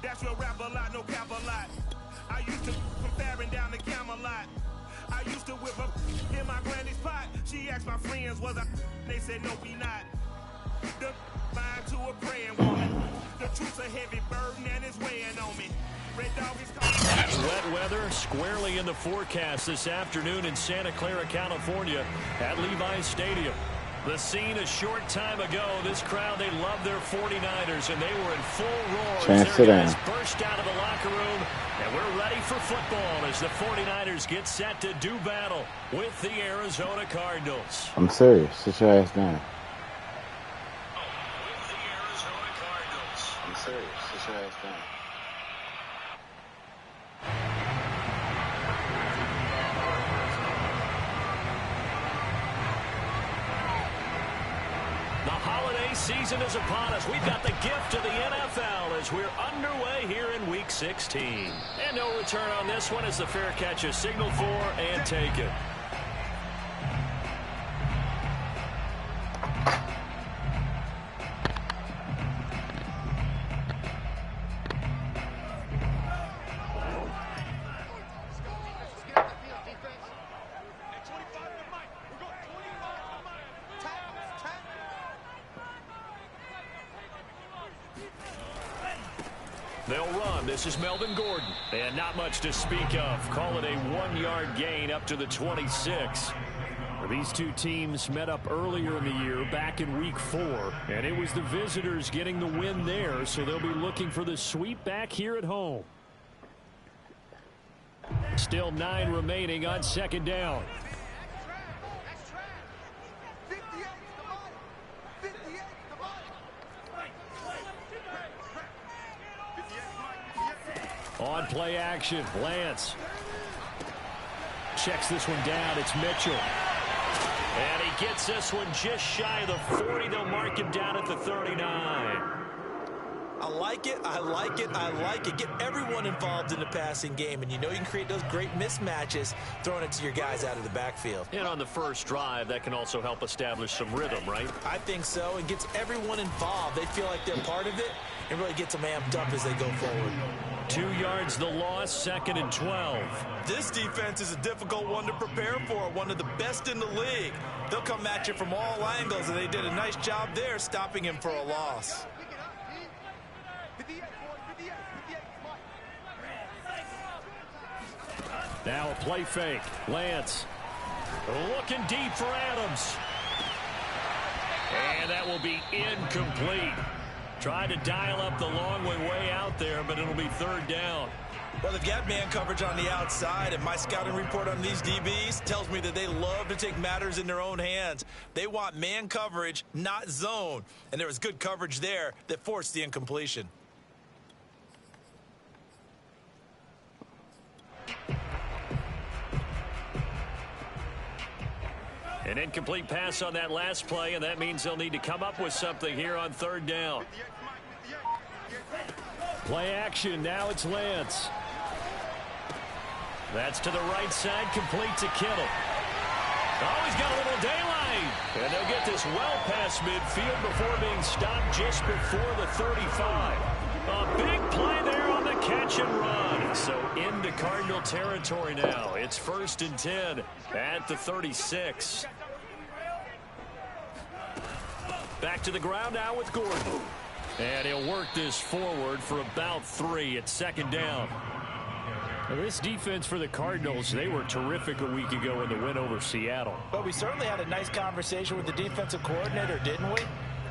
That's your rap a lot, no cap a lot. I used to from Farron down to Camelot. I used to whip up in my granny's pot. She asked my friends, was I? They said, no, we not. The mind to a praying woman. The truth's a heavy burden and it's weighing on me. Red Dog is calling. Wet weather squarely in the forecast this afternoon in Santa Clara, California at Levi's Stadium. The scene a short time ago, this crowd, they love their 49ers, and they were in full roar as their guys burst out of the locker room, and we're ready for football as the 49ers get set to do battle with the Arizona Cardinals. I'm serious. Sit your ass down. With the Arizona Cardinals. I'm serious. Sit your ass down. The holiday season is upon us. We've got the gift of the NFL as we're underway here in Week 16. And no return on this one as the fair catch is signaled for and taken. They'll run. This is Melvin Gordon. And not much to speak of. Call it a 1-yard gain up to the 26. These two teams met up earlier in the year, back in Week 4. And it was the visitors getting the win there, so they'll be looking for the sweep back here at home. Still 9 remaining on second down. On play action, Lance checks this one down. It's Mitchell. And he gets this one just shy of the 40. They'll mark him down at the 39. I like it. I like it. I like it. Get everyone involved in the passing game. And you know you can create those great mismatches throwing it to your guys out of the backfield. And on the first drive, that can also help establish some rhythm, right? I think so. And gets everyone involved. They feel like they're part of it and really gets them amped up as they go forward. 2 yards the loss, 2nd and 12. This defense is a difficult one to prepare for, one of the best in the league. They'll come at you from all angles, and they did a nice job there stopping him for a loss. Now a play fake. Lance looking deep for Adams. And that will be incomplete. Tried to dial up the long way out there, but it'll be 3rd down. Well, they've got man coverage on the outside, and my scouting report on these DBs tells me that they love to take matters in their own hands. They want man coverage, not zone. And there was good coverage there that forced the incompletion. An incomplete pass on that last play, and that means they'll need to come up with something here on 3rd down. Play action. Now it's Lance. That's to the right side, complete to Kittle. Oh, he's got a little daylight. And they'll get this well past midfield before being stopped just before the 35. A big play there on the catch and run. So into Cardinal territory now. It's 1st and 10 at the 36. Back to the ground now with Gordon. And he'll work this forward for about 3 at 2nd down. Now this defense for the Cardinals, they were terrific a week ago in the win over Seattle. But we certainly had a nice conversation with the defensive coordinator, didn't we?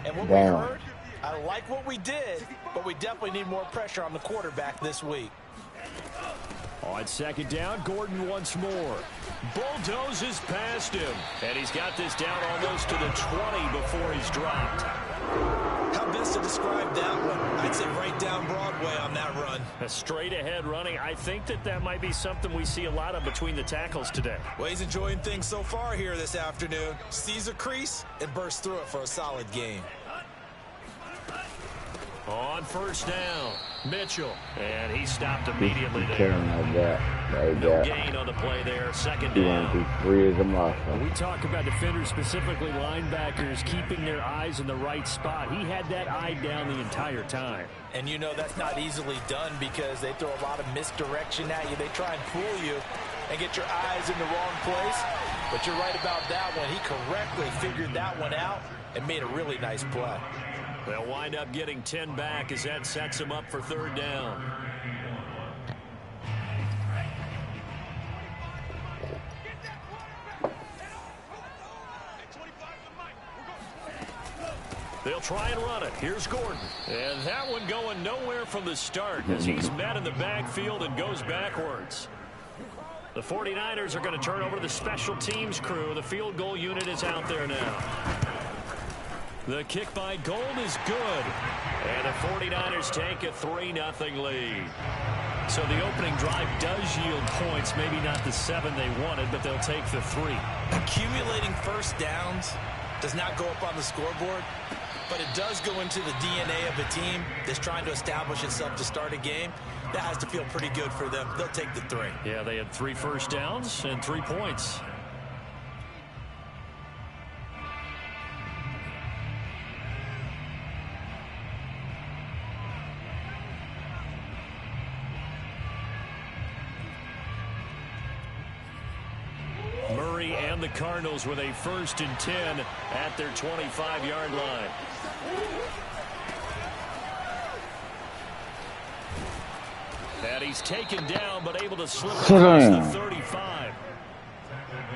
And what we heard, I like what we did, but we definitely need more pressure on the quarterback this week. On 2nd down, Gordon once more. Bulldozes past him. And he's got this down almost to the 20 before he's dropped. How best to describe that one? I'd say right down Broadway on that run. A straight ahead running. I think that might be something we see a lot of between the tackles today. Well, he's enjoying things so far here this afternoon. Sees a crease and bursts through it for a solid game. On first down, Mitchell. And he stopped immediately He's there. killing like that. No gain on the play there. Second down. He free as a muscle. We talk about defenders, specifically linebackers, keeping their eyes in the right spot. He had that eye down the entire time. And you know that's not easily done because they throw a lot of misdirection at you. They try and fool you and get your eyes in the wrong place. But you're right about that one. He correctly figured that one out and made a really nice play. They'll wind up getting 10 back as that sets them up for third down. They'll try and run it. Here's Gordon. And that one going nowhere from the start as he's met in the backfield and goes backwards. The 49ers are going to turn over to the special teams crew. The field goal unit is out there now. The kick by Gold is good. And the 49ers take a 3-0 lead. So the opening drive does yield points. Maybe not the 7 they wanted, but they'll take the 3. Accumulating first downs does not go up on the scoreboard, but it does go into the DNA of a team that's trying to establish itself to start a game. That has to feel pretty good for them. They'll take the 3. Yeah, they had 3 first downs and 3 points. Murray and the Cardinals with a 1st and 10 at their 25-yard line. And he's taken down but able to slip across the 35.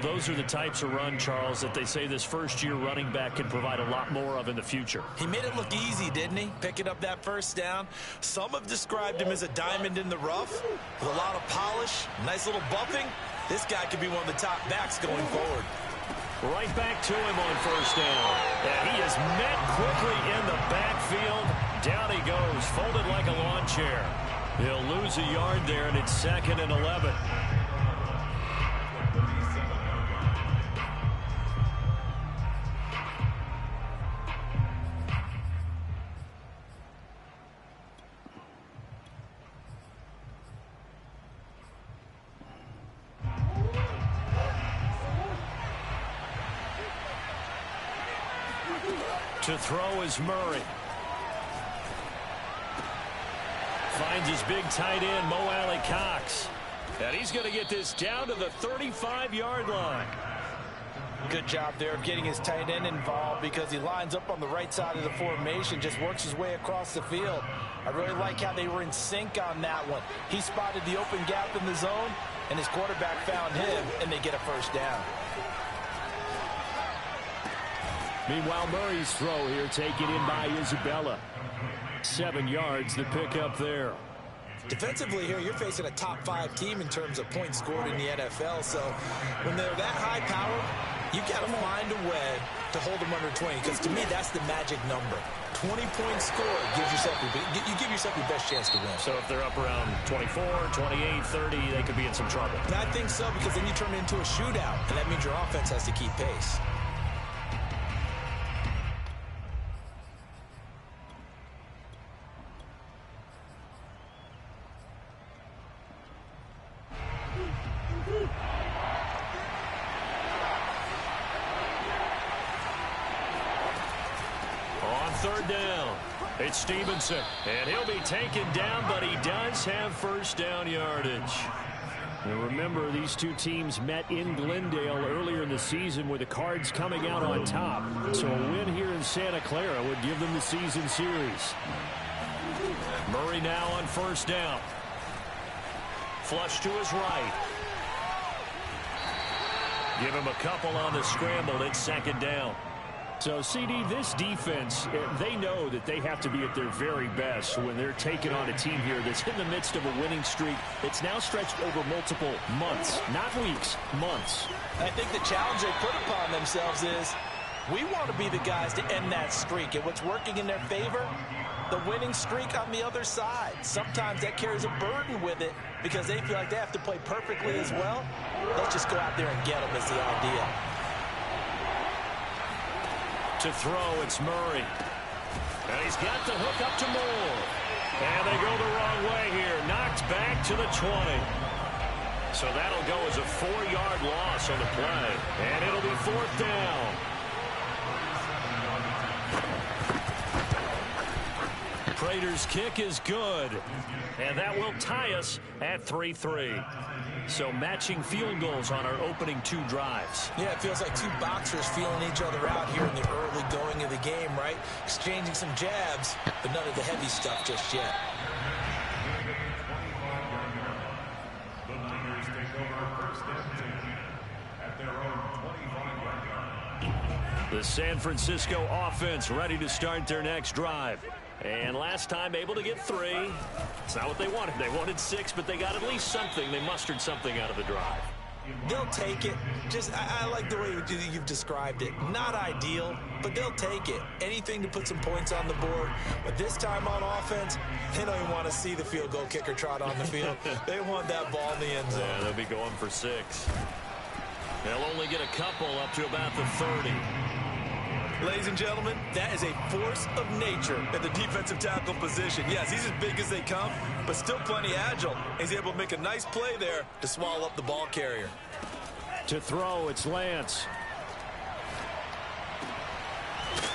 Those are the types of run, Charles, that they say this first-year running back can provide a lot more of in the future. He made it look easy, didn't he? Picking up that first down. Some have described him as a diamond in the rough with a lot of polish, nice little buffing. This guy could be one of the top backs going forward. Right back to him on first down. And he is met quickly in the backfield. Down he goes, folded like a lawn chair. He'll lose a yard there, and it's 2nd and 11. To throw is Murray. Finds his big tight end, Mo Alley Cox. And he's going to get this down to the 35-yard line. Good job there of getting his tight end involved because he lines up on the right side of the formation, just works his way across the field. I really like how they were in sync on that one. He spotted the open gap in the zone, and his quarterback found him, and they get a first down. Meanwhile, Murray's throw here taken in by Isabella. 7 yards, the pickup there. Defensively here, you're facing a top 5 team in terms of points scored in the NFL. So when they're that high power, you got to find a way to hold them under 20. Because to me, that's the magic number. 20 points scored gives yourself you give yourself your best chance to win. So if they're up around 24, 28, 30, they could be in some trouble. And I think so, because then you turn it into a shootout, and that means your offense has to keep pace. Third down. It's Stevenson. And he'll be taken down, but he does have first down yardage. And remember, these two teams met in Glendale earlier in the season with the Cards coming out on top. So a win here in Santa Clara would give them the season series. Murray now on first down. Flush to his right. Give him a couple on the scramble. It's 2nd down. So, CD, this defense, they know that they have to be at their very best when they're taking on a team here that's in the midst of a winning streak. It's now stretched over multiple months, not weeks, months. I think the challenge they put upon themselves is we want to be the guys to end that streak. And what's working in their favor? The winning streak on the other side. Sometimes that carries a burden with it because they feel like they have to play perfectly as well. Let's just go out there and get them is the idea. To throw, it's Murray. And he's got the hook up to Moore. And they go the wrong way here. Knocked back to the 20. So that'll go as a 4-yard loss on the play. And it'll be 4th down. Prater's kick is good. And that will tie us at 3-3. So matching field goals on our opening 2 drives. Yeah, it feels like 2 boxers feeling each other out here in the early going of the game, right? Exchanging some jabs, but none of the heavy stuff just yet. The San Francisco offense ready to start their next drive. And last time able to get 3. It's not what they wanted. They wanted 6, but they got at least something. They mustered something out of the drive. They'll take it. I like the way you've described it. Not ideal, but they'll take it. Anything to put some points on the board. But this time on offense, they don't even want to see the field goal kicker trot on the field. They want that ball in the end zone. Yeah, they'll be going for 6. They'll only get a couple up to about the 30. Ladies and gentlemen, that is a force of nature at the defensive tackle position. Yes, he's as big as they come, but still plenty agile. He's able to make a nice play there to swallow up the ball carrier. To throw, it's Lance.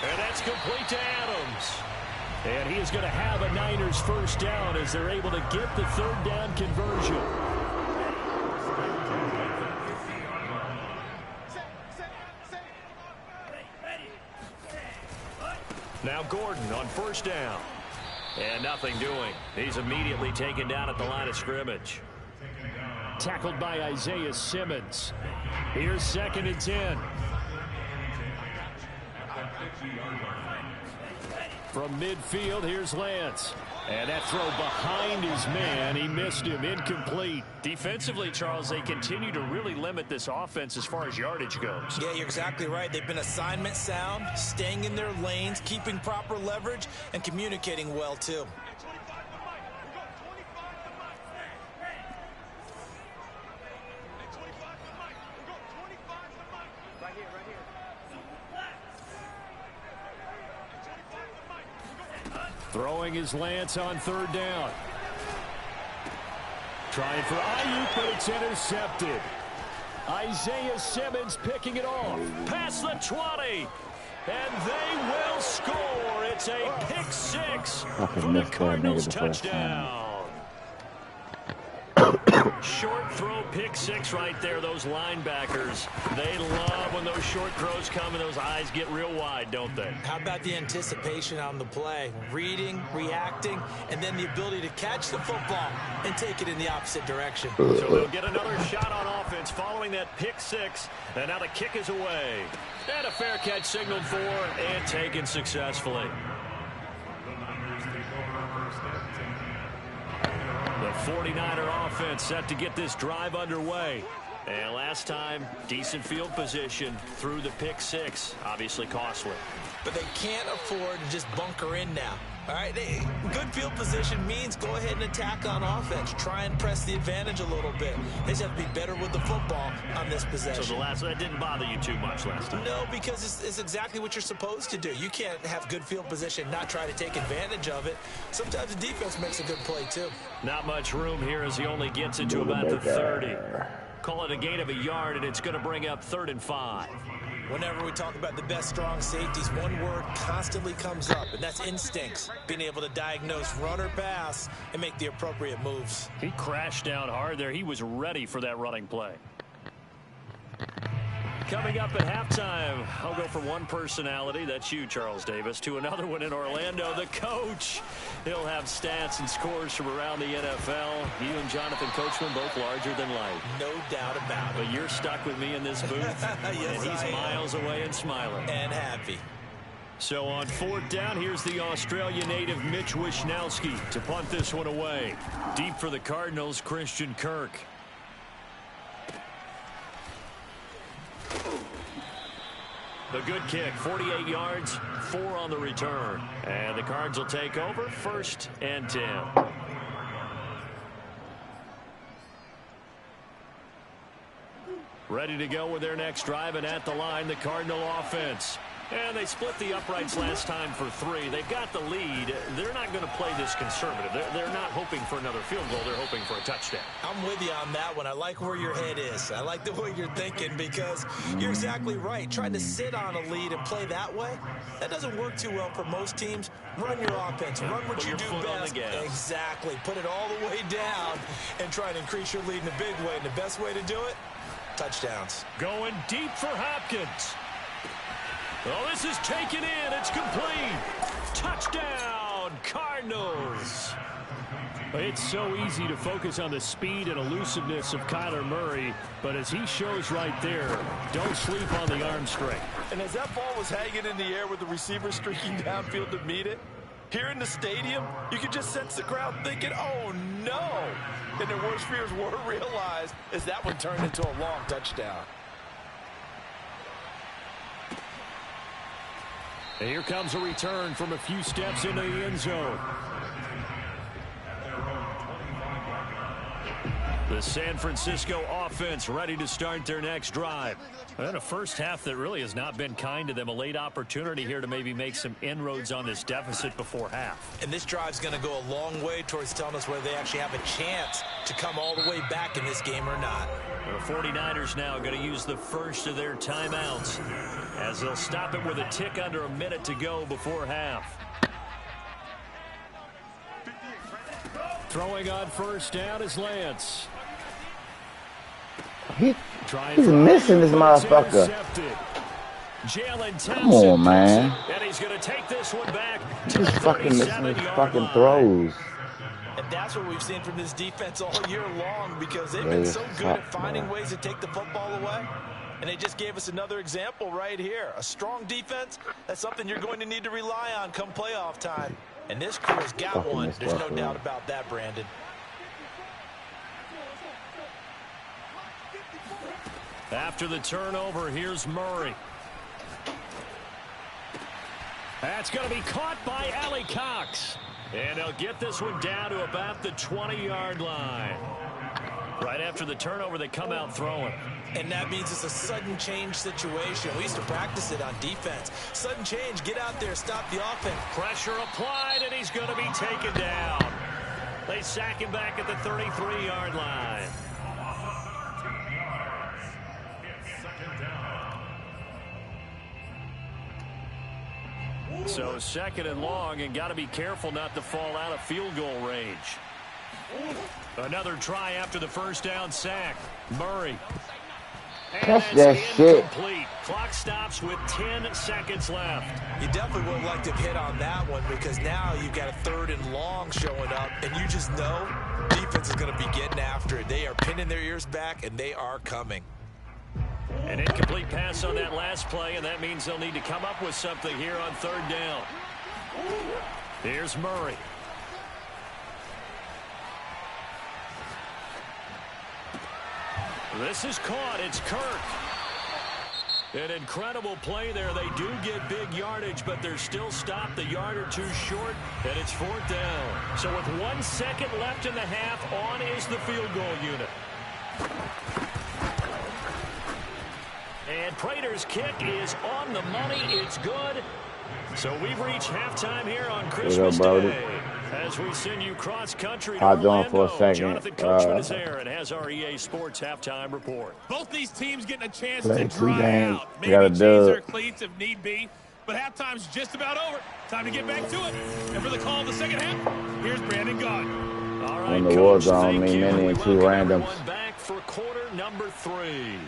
And that's complete to Adams. And he is going to have a Niners first down as they're able to get the 3rd down conversion. Now Gordon on first down. And nothing doing. He's immediately taken down at the line of scrimmage. Tackled by Isaiah Simmons. Here's 2nd and 10. From midfield, here's Lance. And that throw behind his man. He missed him. Incomplete. Defensively, Charles, they continue to really limit this offense as far as yardage goes. Yeah, you're exactly right. They've been assignment sound, staying in their lanes, keeping proper leverage, and communicating well, too. Throwing his Lance on 3rd down. Trying for Ayuk, but it's intercepted. Isaiah Simmons picking it off. Past the 20. And they will score. It's a pick 6 for the Cardinals touchdown. Short throw, pick 6 right there. Those linebackers, they love when those short throws come and those eyes get real wide, don't they? How about the anticipation on the play? Reading, reacting, and then the ability to catch the football and take it in the opposite direction. So they'll get another shot on offense following that pick 6. And now the kick is away. And a fair catch signaled for and taken successfully. The 49er offense set to get this drive underway. And last time, decent field position through the pick 6. Obviously costly. But they can't afford to just bunker in now. All right, good field position means go ahead and attack on offense. Try and press the advantage a little bit. They just have to be better with the football on this possession. So that didn't bother you too much last time? No, because it's exactly what you're supposed to do. You can't have good field position, not try to take advantage of it. Sometimes the defense makes a good play, too. Not much room here as he only gets into about the 30. Call it a gain of a yard, and it's going to bring up 3rd and 5. Whenever we talk about the best strong safeties, one word constantly comes up, and that's instincts. Being able to diagnose run or pass and make the appropriate moves. He crashed down hard there. He was ready for that running play. Coming up at halftime, I'll go from one personality, that's you, Charles Davis, to another one in Orlando, the coach. He'll have stats and scores from around the NFL. You and Jonathan Coachman both larger than life. No doubt about it. But you're stuck with me in this booth, yes, and he's miles away and smiling. And happy. So on 4th down, here's the Australia native Mitch Wishnowsky to punt this one away. Deep for the Cardinals, Christian Kirk. The good kick, 48 yards, 4 on the return. And the Cards will take over, 1st and 10. Ready to go with their next drive, and at the line, the Cardinal offense. And they split the uprights last time for 3. They've got the lead. They're not going to play this conservative. They're not hoping for another field goal. They're hoping for a touchdown. I'm with you on that one. I like where your head is. I like the way you're thinking because you're exactly right. Trying to sit on a lead and play that way, that doesn't work too well for most teams. Run your offense. Run what you do best. Exactly. Put it all the way down and try and increase your lead in a big way. And the best way to do it, touchdowns. Going deep for Hopkins. Oh, this is taken in. It's complete. Touchdown, Cardinals. It's so easy to focus on the speed and elusiveness of Kyler Murray, but as he shows right there, don't sleep on the arm strength. And as that ball was hanging in the air with the receiver streaking downfield to meet it, here in the stadium, you could just sense the crowd thinking, oh, no. And their worst fears were realized as that one turned into a long touchdown. And here comes a return from a few steps into the end zone. The San Francisco offense ready to start their next drive. And a first half that really has not been kind to them. A late opportunity here to maybe make some inroads on this deficit before half. And this drive's going to go a long way towards telling us whether they actually have a chance to come all the way back in this game or not. The 49ers now going to use the first of their timeouts as they'll stop it with a tick under a minute to go before half. Throwing on first down is Lance. He's missing this motherfucker. Come on, man. And he's going to take this one back. He's fucking missing his fucking throws. And that's what we've seen from this defense all year long because they've been so good at finding ways to take the football away. And they just gave us another example right here. A strong defense, that's something you're going to need to rely on come playoff time. And this crew has got one. There's no doubt about that, Brandon. After the turnover, here's Murray. That's going to be caught by Allie Cox. And they'll get this one down to about the 20-yard line. Right after the turnover, they come out throwing. And that means it's a sudden change situation. We used to practice it on defense. Sudden change, get out there, stop the offense. Pressure applied, and he's going to be taken down. They sack him back at the 33-yard line. So second and long, and got to be careful not to fall out of field goal range. Another try after the first down sack. Murray. Catch that shit. Clock stops with 10 seconds left. You definitely would like to hit on that one because now you've got a third and long showing up, and you just know defense is going to be getting after it. They are pinning their ears back, and they are coming. An incomplete pass on that last play, and that means they'll need to come up with something here on third down. Here's Murray. This is caught. It's Kirk. An incredible play there. They do get big yardage, but they're still stopped a yard or two short, and it's fourth down. So with 1 second left in the half, on is the field goal unit. And Prater's kick is on the money. It's good. So we've reached halftime here on Christmas Day. As we send you cross-country to Orlando, for a second. Jonathan Coachman is there and has our EA Sports halftime report. Both these teams getting a chance Play to 2 dry games. out. Maybe change their cleats if need be. But halftime's just about over. Time to get back to it. And for the call of the second half, here's Brandon Gaudin. All right, When the Coach, war zone, thank me, you. many We and two welcome randoms. everyone back for quarter number 3.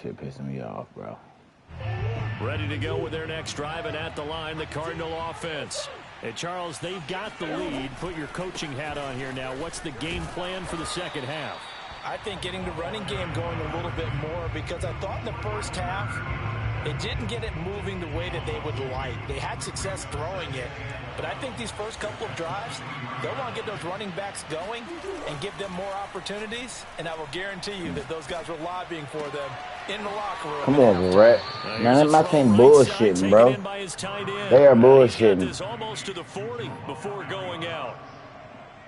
Shit pissing me off, bro. Ready to go with their next drive, and at the line, the Cardinal offense. Hey, Charles, they've got the lead. Put your coaching hat on here now. What's the game plan for the second half? I think getting the running game going a little bit more because I thought in the first half it didn't get it moving the way that they would like. They had success throwing it, but I think these first couple of drives, they'll want to get those running backs going and give them more opopportunities, and I will guarantee you that those guys were lobbying for them in the locker room. Come on, Brett. Man, my team bullshitting, bro. They are bullshitting. Almost to the 40 before going out.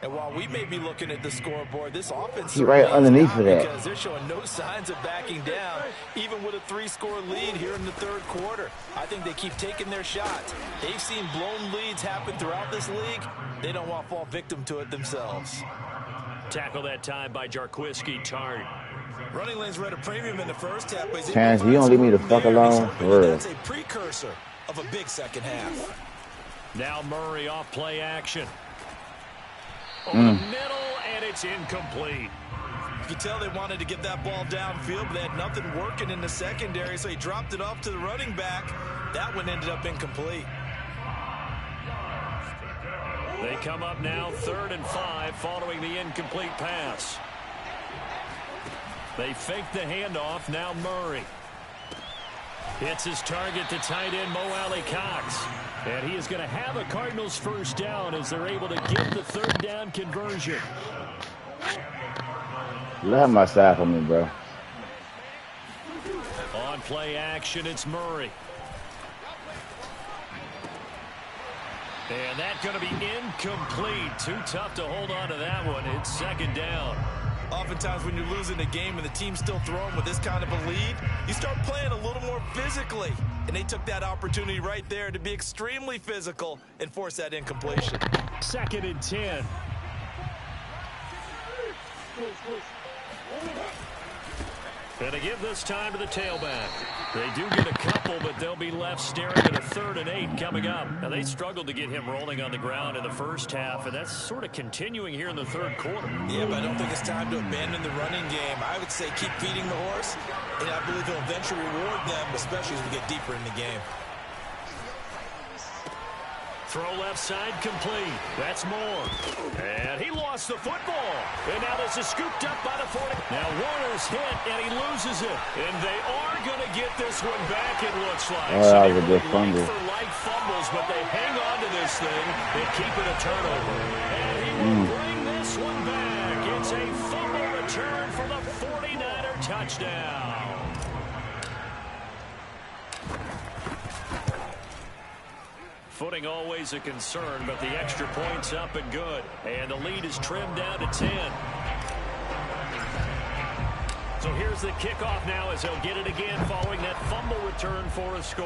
And while we may be looking at the scoreboard, this offense He right underneath of that. because they're showing no signs of backing down, even with a 3-score lead here in the third quarter. I think they keep taking their shots. They've seen blown leads happen throughout this league. They don't want to fall victim to it themselves. Tackle that time by Jarquiski Tart. Running lanes were at a premium in the first half. But Chance, you don't leave me the fuck alone. For real. That's a precursor of a big second half. Now Murray off play action. Over the middle, and it's incomplete. You can tell they wanted to get that ball downfield, but they had nothing working in the secondary, so he dropped it off to the running back. That one ended up incomplete. They come up now 3rd and 5 following the incomplete pass. They fake the handoff. Now Murray. Hits his target to tight end Mo Alley Cox. And he is going to have a Cardinals first down as they're able to get the 3rd down conversion. Let my side for me, bro. On play action, it's Murray. And that's going to be incomplete. Too tough to hold on to that one. It's 2nd down. Oftentimes when you're losing a game and the team's still throwing with this kind of a lead, you start playing a little more physically. And they took that opportunity right there to be extremely physical and force that incompletion. 2nd and 10. And to give this time to the tailback. They do get a couple, but they'll be left staring at a 3rd and 8 coming up. Now, they struggled to get him rolling on the ground in the first half, and that's sort of continuing here in the 3rd quarter. Yeah, but I don't think it's time to abandon the running game. I would say keep feeding the horse, and I believe he'll eventually reward them, especially as we get deeper in the game. Throw left side complete. That's Moore. And he lost the football. And now this is scooped up by the 40. Now Warner's hit, and he loses it. And they are going to get this one back, it looks like. Oh, that was a good fumble. Like fumbles, but they hang on to this thing and keep it a turnover. And he will bring this one back. It's a fumble return for the 49er touchdown. Footing always a concern, but the extra point's up and good. And the lead is trimmed down to 10. So here's the kickoff now as he'll get it again following that fumble return for a score.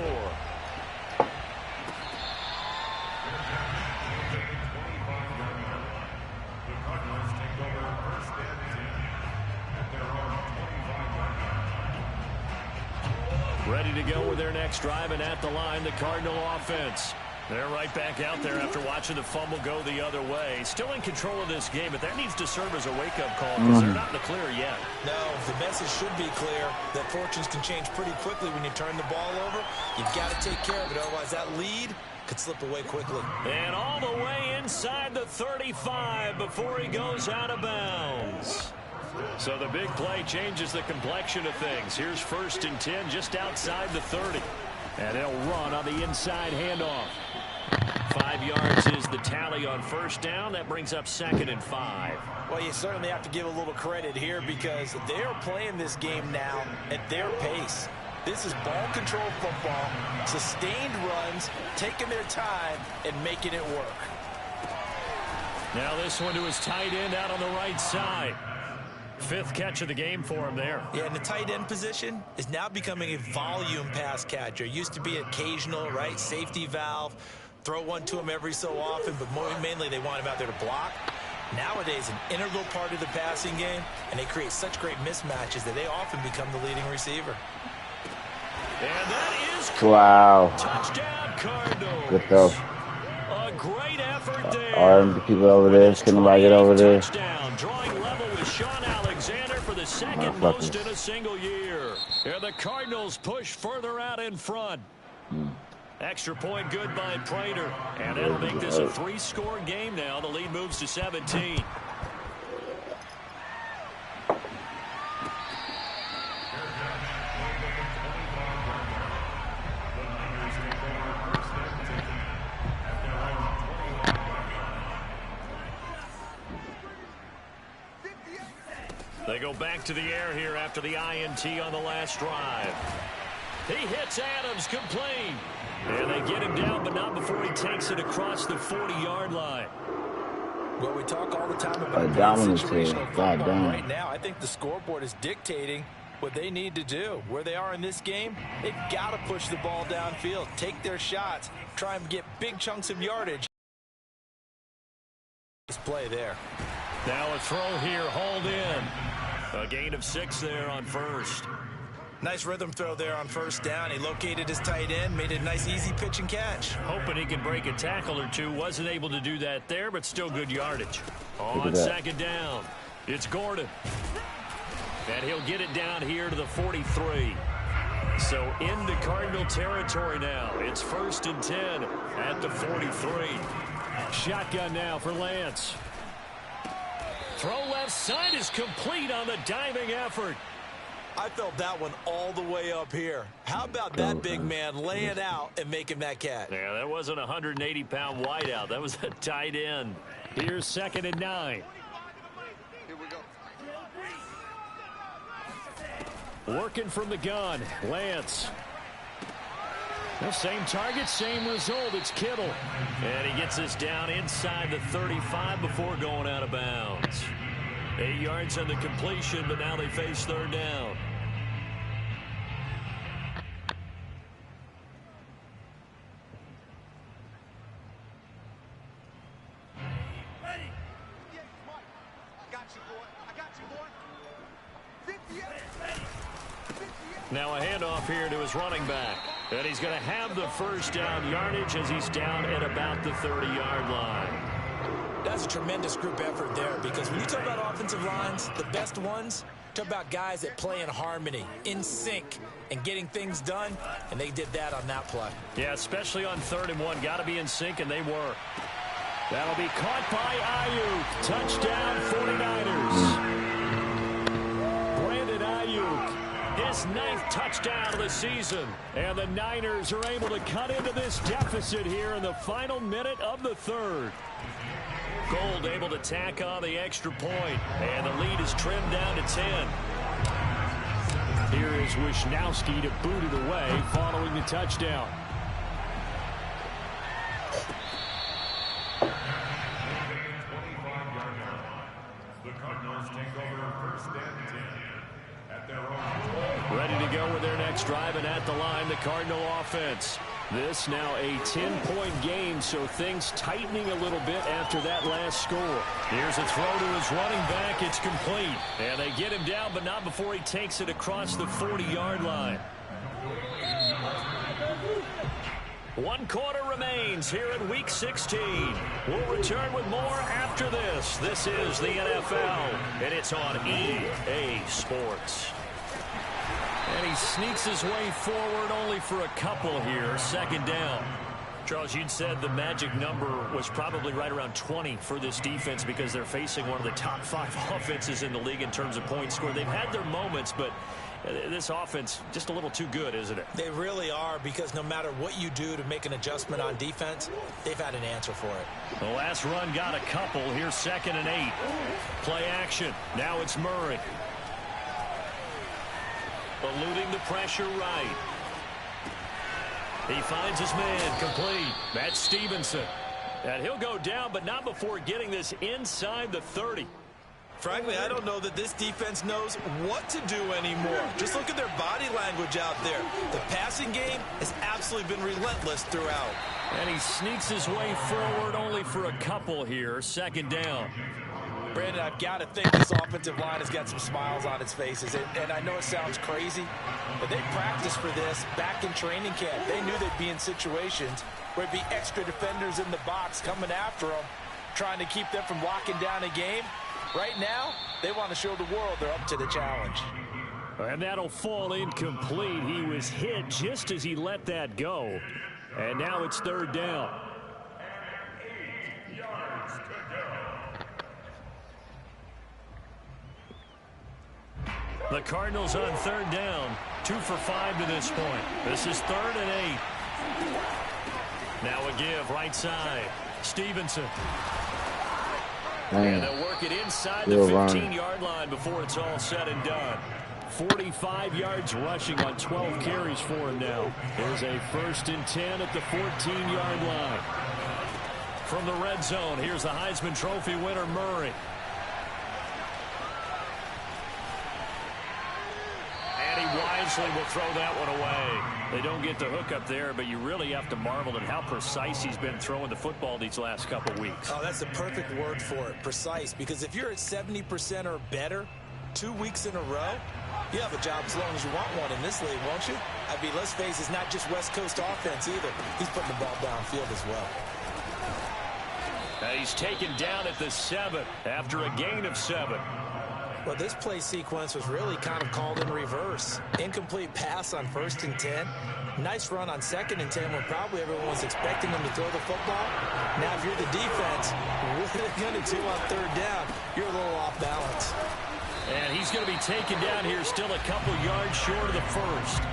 Ready to go with their next drive, and at the line, the Cardinal offense. They're right back out there after watching the fumble go the other way. Still in control of this game, but that needs to serve as a wake-up call because they're not in the clear yet. No, the message should be clear that fortunes can change pretty quickly when you turn the ball over. You've got to take care of it, otherwise that lead could slip away quickly. And all the way inside the 35 before he goes out of bounds. So the big play changes the complexion of things. Here's 1st and 10 just outside the 30. And they'll run on the inside handoff. 5 yards is the tally on 1st down. That brings up 2nd and 5. Well, you certainly have to give a little credit here because they're playing this game now at their pace. This is ball control football, sustained runs, taking their time and making it work. Now this one to his tight end out on the right side. 5th catch of the game for him there. Yeah, and the tight end position is now becoming a volume pass catcher. Used to be occasional, right? Safety valve. Throw one to him every so often, but mainly they want him out there to block. Nowadays, an integral part of the passing game, and they create such great mismatches that they often become the leading receiver. And that is wow. Touchdown Cardinals. Good throw. A great effort there. All the people over there. Can nobody get over there? Touchdown, drawing level with Sean Alexander for the second most in a single year. And the Cardinals push further out in front. Extra point good by Prater. And that'll make this a 3-score game now. The lead moves to 17. They go back to the air here after the INT on the last drive. He hits Adams complete. And they get him down, but not before he takes it across the 40-yard line. Well, we talk all the time about dominance here. situational God football. damn. Right now, I think the scoreboard is dictating what they need to do. Where they are in this game, they've got to push the ball downfield, take their shots, try and get big chunks of yardage. This play there. Now a throw here, hauled in. A gain of 6 there on first. Nice rhythm throw there on first down. He located his tight end, made a nice easy pitch and catch. Hoping he can break a tackle or two. Wasn't able to do that there, but still good yardage. On second down, it's Gordon. And he'll get it down here to the 43. So into Cardinal territory now. It's 1st and 10 at the 43. Shotgun now for Lance. Throw left side is complete on the diving effort. I felt that one all the way up here. How about that big man laying out and making that catch? Yeah, that wasn't a 180-pound wideout. That was a tight end. Here's 2nd and 9. Here we go. Working from the gun, Lance. The same target, same result. It's Kittle. And he gets this down inside the 35 before going out of bounds. 8 yards on the completion, but now they face 3rd down. Now a handoff here to his running back. And he's going to have the first down yardage as he's down at about the 30-yard line. That's a tremendous group effort there, because when you talk about offensive lines, the best ones, talk about guys that play in harmony, in sync, and getting things done, and they did that on that play. Yeah, especially on 3rd and 1. Got to be in sync, and they were. That'll be caught by Ayuk. Touchdown, 49ers. Brandon Ayuk. His 9th touchdown of the season. And the Niners are able to cut into this deficit here in the final minute of the 3rd. Gold able to tack on the extra point. And the lead is trimmed down to 10. Here is Wisnowski to boot it away following the touchdown. The Cardinals take over 1st and 10 at their own. Ready to go with their next drive, and at the line, the Cardinal offense. This now a 10-point game, so things tightening a little bit after that last score. Here's a throw to his running back. It's complete. And they get him down, but not before he takes it across the 40-yard line. 1 quarter remains here in Week 16. We'll return with more after this. This is the NFL, and it's on EA Sports. And he sneaks his way forward only for a couple here. 2nd down. Charles, you'd said the magic number was probably right around 20 for this defense because they're facing one of the top 5 offenses in the league in terms of points scored. They've had their moments, but this offense just a little too good, isn't it? They really are, because no matter what you do to make an adjustment on defense, they've had an answer for it. The last run got a couple. Here's 2nd and 8. Play action. Now it's Murray. Eluding the pressure right. He finds his man complete. That's Stevenson. And he'll go down, but not before getting this inside the 30. Frankly, I don't know that this defense knows what to do anymore. Just look at their body language out there. The passing game has absolutely been relentless throughout. And he sneaks his way forward only for a couple here. 2nd down. Brandon, I've got to think this offensive line has got some smiles on its faces. And I know it sounds crazy, but they practiced for this back in training camp. They knew they'd be in situations where it'd be extra defenders in the box coming after them, trying to keep them from locking down a game. Right now, they want to show the world they're up to the challenge. And that'll fall incomplete. He was hit just as he let that go. And now it's 3rd down. The Cardinals on 3rd down. 2 for 5 to this point. This is 3rd and 8. Now a give right side. Stevenson. Man. And they'll work it inside the 15-yard line before it's all said and done. 45 yards rushing on 12 carries for him now. There's a 1st and 10 at the 14-yard line. from the red zone. Here's the Heisman Trophy winner, Murray. And he wisely will throw that one away. They don't get the hook up there, but you really have to marvel at how precise he's been throwing the football these last couple weeks. Oh, that's the perfect word for it, precise. Because if you're at 70% or better 2 weeks in a row, you have a job as long as you want one in this league, won't you? I mean, let's face it, it's not just West Coast offense either. He's putting the ball downfield as well. Now he's taken down at the 7 after a gain of 7. Well, this play sequence was really kind of called in reverse. Incomplete pass on 1st and 10. Nice run on 2nd and 10 when probably everyone was expecting him to throw the football. Now, if you're the defense, what are they going to do on 3rd down? You're a little off balance. And he's going to be taken down here still a couple yards short of the 1st.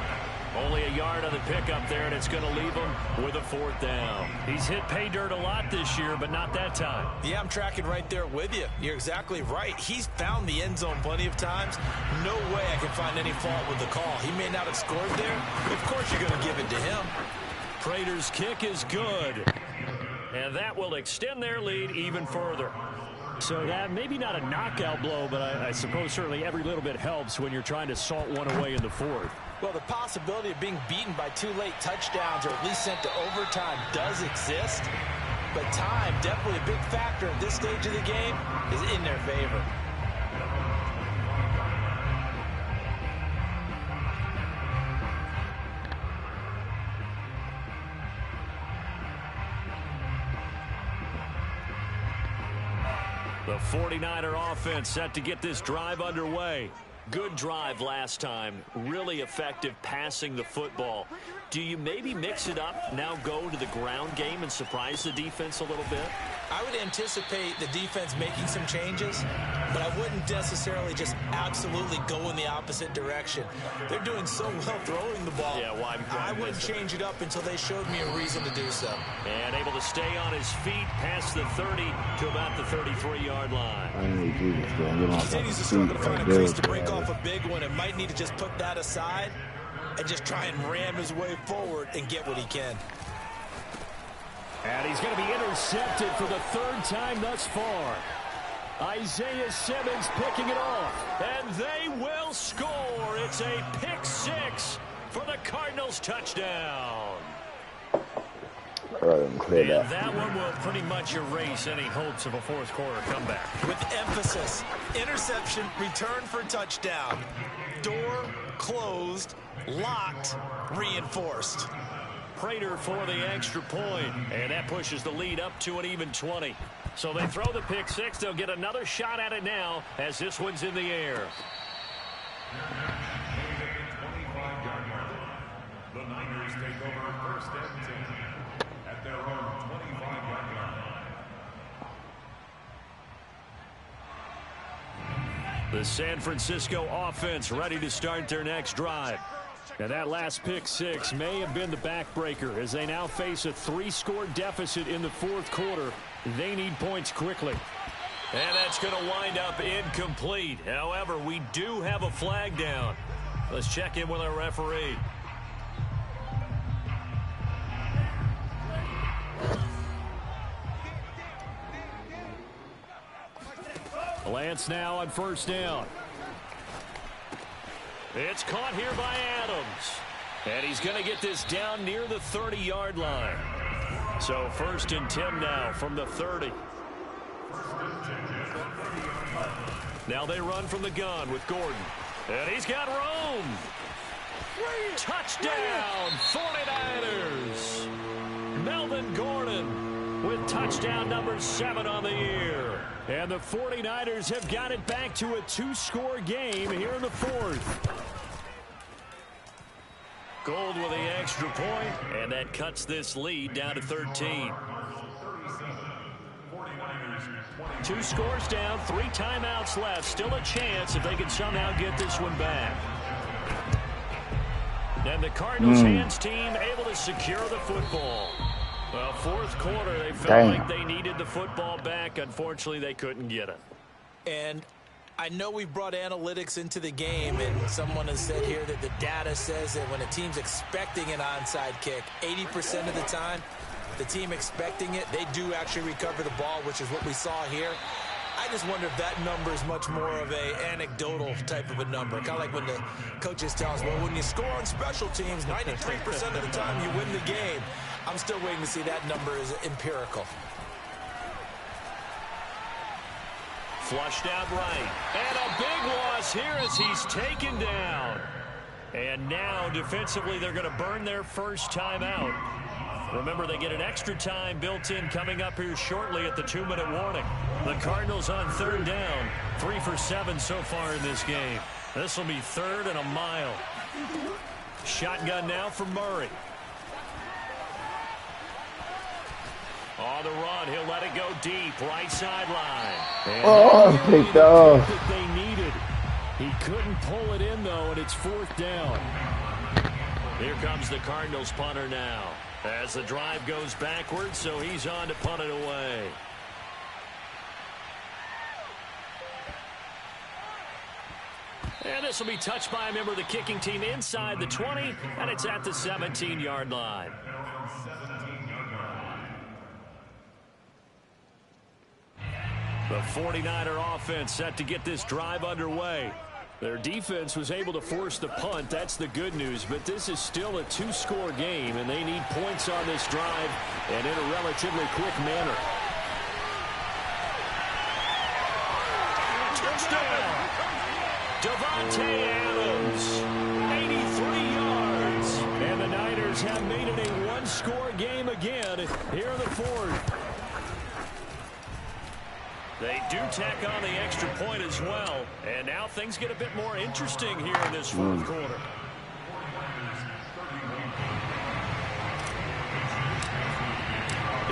Only a yard on the pickup there, and it's going to leave him with a 4th down. He's hit pay dirt a lot this year, but not that time. Yeah, I'm tracking right there with you. You're exactly right. He's found the end zone plenty of times. No way I can find any fault with the call. He may not have scored there. Of course you're going to give it to him. Prater's kick is good. And that will extend their lead even further. So that maybe not a knockout blow, but I suppose certainly every little bit helps when you're trying to salt one away in the 4th. Well, the possibility of being beaten by 2 late touchdowns or at least sent to overtime does exist. But time, definitely a big factor at this stage of the game, is in their favor. The 49er offense set to get this drive underway. Good drive last time. Really effective passing the football. Do you maybe mix it up, now go to the ground game and surprise the defense a little bit? I would anticipate the defense making some changes, but I wouldn't necessarily just absolutely go in the opposite direction. They're doing so well throwing the ball. Yeah, why I wouldn't change it up until they showed me a reason to do so. And able to stay on his feet past the 30 to about the 33-yard line. I need Jesus, man. He said he's struggling to find a crease to break off a big one and might need to just put that aside and just try and ram his way forward and get what he can. And he's going to be intercepted for the 3rd time thus far. Isaiah Simmons picking it off. And they will score. It's a pick 6 for the Cardinals touchdown. Clear And that one will pretty much erase any hopes of a 4th quarter comeback. With emphasis, interception, return for touchdown. Door closed, locked, reinforced. Prater for the extra point, and that pushes the lead up to an even 20. So they throw the pick 6. They'll get another shot at it now as this one's in the air. The Niners take over 1st and 10 at their own 25-yard line. The San Francisco offense ready to start their next drive. And that last pick 6 may have been the backbreaker as they now face a 3-score deficit in the 4th quarter. They need points quickly. And that's going to wind up incomplete. However, we do have a flag down. Let's check in with our referee. Lance now on 1st down. It's caught here by Adams. And he's going to get this down near the 30-yard line. So 1st and 10 now from the 30. Now they run from the gun with Gordon. And he's got room. Touchdown, 49ers. Melvin Gordon with touchdown number 7 on the year. And the 49ers have got it back to a 2-score game here in the 4th. Gold with the extra point, and that cuts this lead down to 13. 2 scores down, 3 timeouts left. Still a chance if they can somehow get this one back. And the Cardinals hands team able to secure the football. Well, 4th quarter, they felt like they needed the football back. Unfortunately, they couldn't get it. And I know we brought analytics into the game, and someone has said here that the data says that when a team's expecting an onside kick, 80% of the time, The team expecting it, they do actually recover the ball, which is what we saw here. I just wonder if that number is much more of a anecdotal type of a number. Kind of like when the coaches tell us, well, when you score on special teams, 93% of the time you win the game. I'm still waiting to see that number is empirical. Flushed out right. And a big loss here as he's taken down. And now, defensively, they're going to burn their first timeout. Remember, they get an extra time built in coming up here shortly at the 2-minute warning. The Cardinals on third down, 3 for 7 so far in this game. This will be 3rd and a mile. Shotgun now for Murray. On the run, he'll let it go deep, right sideline. Oh, picked off. That they needed. He couldn't pull it in, though, and it's 4th down. Here comes the Cardinals punter now. As the drive goes backwards, so he's on to punt it away. And this will be touched by a member of the kicking team inside the 20, and it's at the 17-yard line. The 49er offense set to get this drive underway. Their defense was able to force the punt. That's the good news. But this is still a 2-score game, and they need points on this drive and in a relatively quick manner. Touchdown! Devontae Adams, 83 yards. And the Niners have made it a 1-score game again here in the 4th. They do tack on the extra point as well. And now things get a bit more interesting here in this 4th quarter.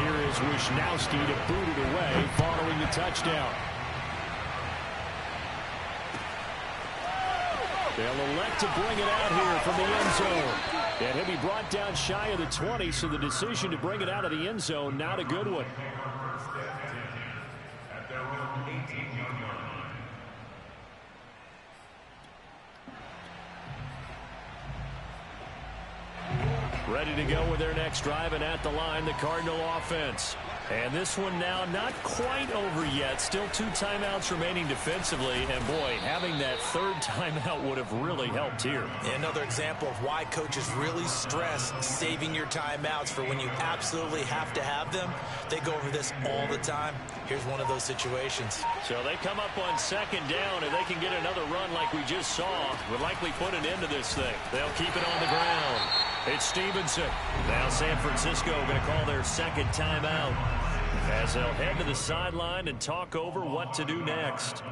Here is Wisnowski to boot it away following the touchdown. They'll elect to bring it out here from the end zone. And he'll be brought down shy of the 20, so the decision to bring it out of the end zone, not a good one. Ready to go with their next drive, and at the line, the Cardinal offense. And this one now not quite over yet. Still 2 timeouts remaining defensively. And, boy, having that 3rd timeout would have really helped here. Another example of why coaches really stress saving your timeouts for when you absolutely have to have them. They go over this all the time. Here's one of those situations. So they come up on 2nd down, and they can get another run like we just saw. Would likely put an end to this thing. They'll keep it on the ground. It's Stevenson. Now San Francisco going to call their 2nd timeout as they'll head to the sideline and talk over what to do next.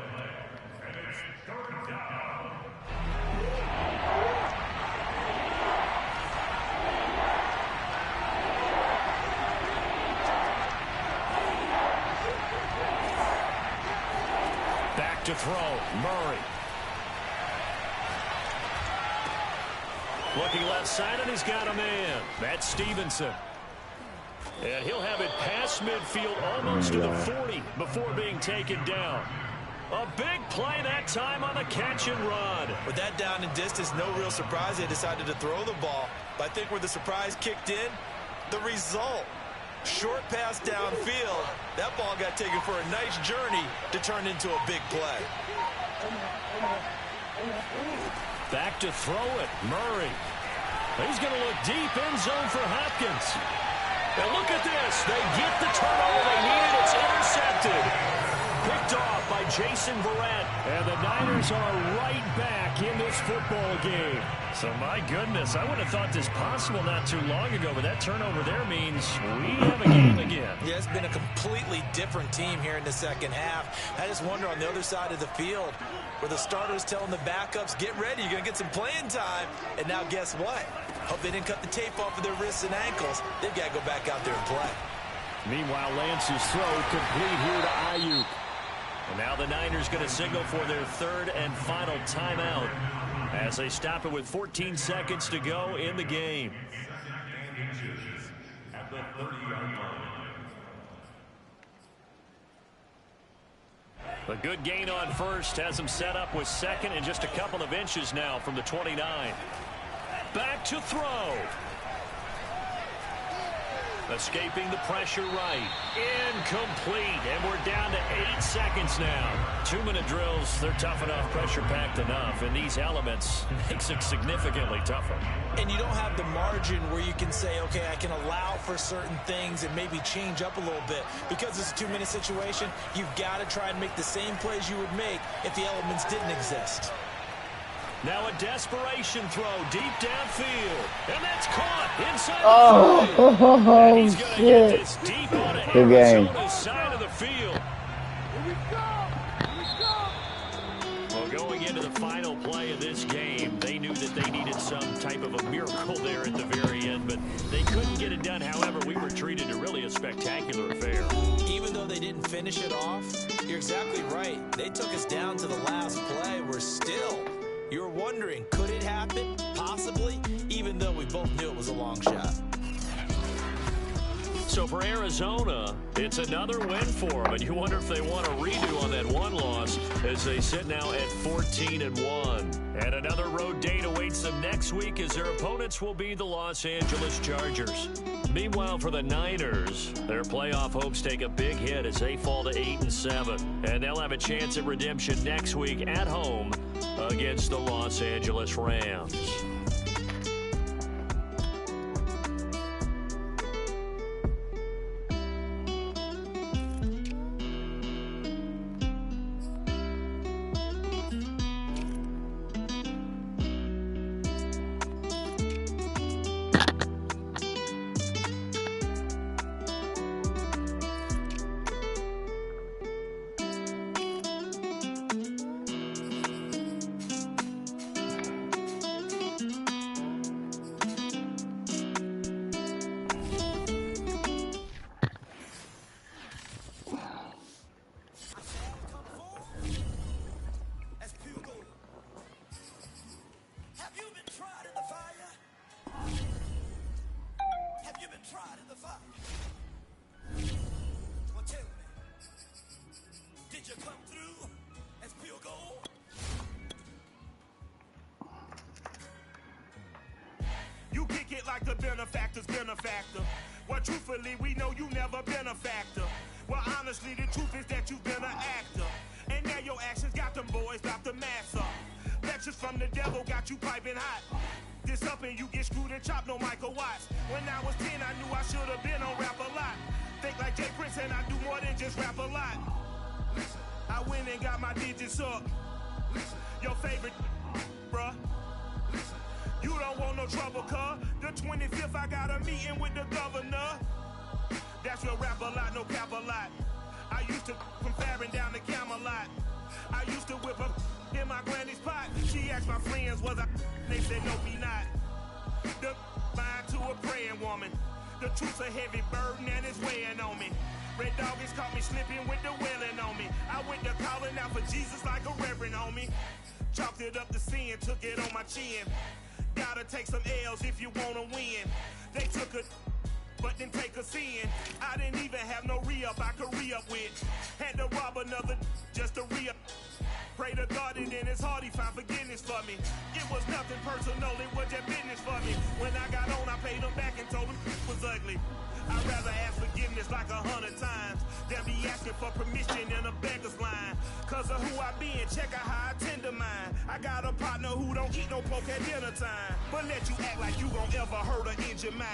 Back to throw, Murray. Looking left side, and he's got a man. That's Stevenson. And he'll have it past midfield, almost to the 40 before being taken down. A big play that time on the catch and run. With that down and distance, no real surprise they decided to throw the ball. But I think where the surprise kicked in, the result. Short pass downfield. That ball got taken for a nice journey to turn into a big play. Back to throw it, Murray. He's going to look deep, end zone for Hopkins. And look at this. They get the turnover they needed. It's intercepted. Picked off by Jason Verrett. And the Niners are right back in this football game. So, my goodness, I would have thought this possible not too long ago, but that turnover there means we have a game again. Yeah, it's been a completely different team here in the 2nd half. I just wonder on the other side of the field where the starters telling the backups, get ready, you're going to get some playing time. And now guess what? Hope they didn't cut the tape off of their wrists and ankles. They've got to go back out there and play. Meanwhile, Lance's throw complete here to Ayuk. And now the Niners going to signal for their 3rd and final timeout as they stop it with 14 seconds to go in the game. At the 30-yard line. A good gain on first has them set up with 2nd and just a couple of inches now from the 29. Back to throw. Escaping the pressure right. Incomplete. And we're down to 8 seconds now. 2-minute drills, they're tough enough, pressure-packed enough. And these elements makes it significantly tougher. And you don't have the margin where you can say, okay, I can allow for certain things and maybe change up a little bit. Because it's a 2-minute situation, you've got to try and make the same plays you would make if the elements didn't exist. Now a desperation throw deep downfield. And that's caught inside Oh, and he's going to get this deep on Good game. Arizona's side of the field. Well, going into the final play of this game, they knew that they needed some type of a miracle there at the very end, but they couldn't get it done. However, we were treated to really a spectacular affair. Even though they didn't finish it off, you're exactly right. They took us down to the last play. We're still... You're wondering, could it happen? Possibly, even though we both knew it was a long shot. So for Arizona, it's another win for them, and you wonder if they want a redo on that one loss as they sit now at 14-1. And another road date awaits them next week as their opponents will be the Los Angeles Chargers. Meanwhile, for the Niners, their playoff hopes take a big hit as they fall to 8-7, and they'll have a chance at redemption next week at home against the Los Angeles Rams. You kick it like the benefactor's benefactor. Well, truthfully, we know you never been a factor. Well, honestly, the truth is that you've been an actor. And now your actions got them boys dropped the mask up. Lectures from the devil got you piping hot. This up and you get screwed and chopped, no Michael Watts. When I was 10, I knew I should have been on rap a lot. Think like Jay Prince and I do more than just rap a lot. I went and got my digits up. Your favorite, bruh. You don't want no trouble, cuz. The 25th, I got a meeting with the governor. That's real rap a lot, no cap a lot. I used to from Farron down to Camelot. I used to whip up in my granny's pot. She asked my friends, was I? They said, no, be not. The mind to a praying woman. The truth's a heavy burden and it's weighing on me. Red Dog has caught me slipping with the wailing on me. I went to calling out for Jesus like a reverend on me. Chalked it up to sin, took it on my chin. Gotta take some L's if you wanna win. They took a but didn't take a sin. I didn't even have no re-up I could re-up with. Had to rob another just to re-up. Pray to God and in his heart he found forgiveness for me. It was nothing personal, it was just business for me. When I got on, I paid him back and told him it was ugly. I'd rather ask forgiveness like 100 times than be asking for permission in a beggar's line. Cause of who I be and check out how I tend to mine. I got a partner who don't eat no pork at dinner time, but let you act like you gon' ever hurt or injure mine.